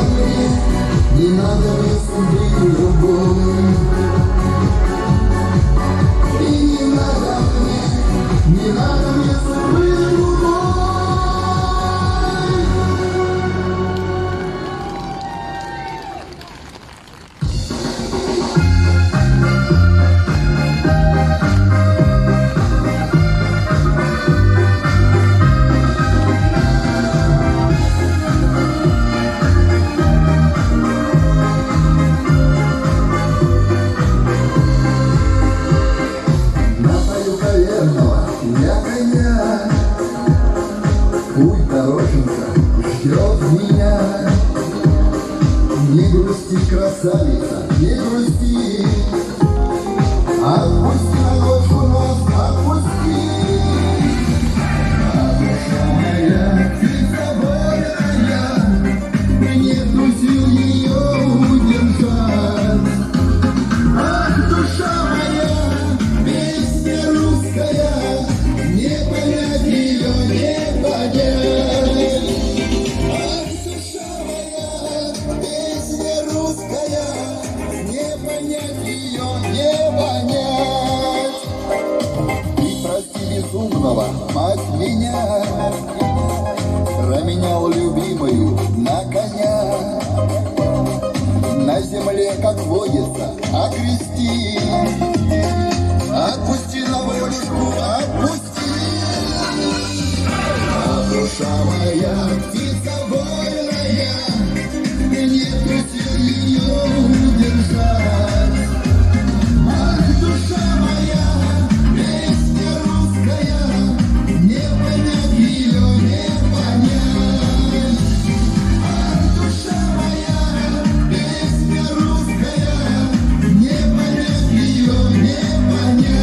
мне, не надо мне судить любовь. И не надо мне судить любовь. Я коня, путь дороженька ждет меня. Не грусти, красавица, не грусти. Отпусти на ночку нас, отпусти. А душа моя, птица вольная, нету сил ее удержать. Ах, душа моя, песня русская, не понять ее, не понять. Ах, душа моя, песня русская, не понять ее, не понять. И прости безумного, мать меня, променял любимую на коня. На земле, как водится, окрести. Отпусти на волюшку, отпусти. А душа моя, птица вольная, нету сил ее удержать. Ах, душа моя, песня русская, не понять ее, не понять. Ах, душа моя, песня русская, не понять ее, не понять.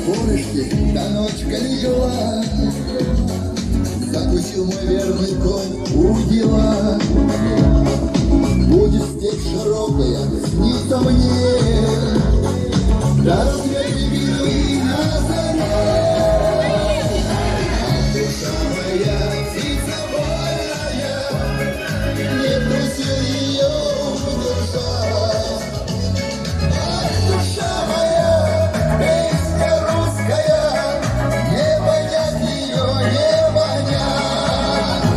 Поле, да ночка легла, закусил мой верный конь удила. Будет степь широкая, снится мне.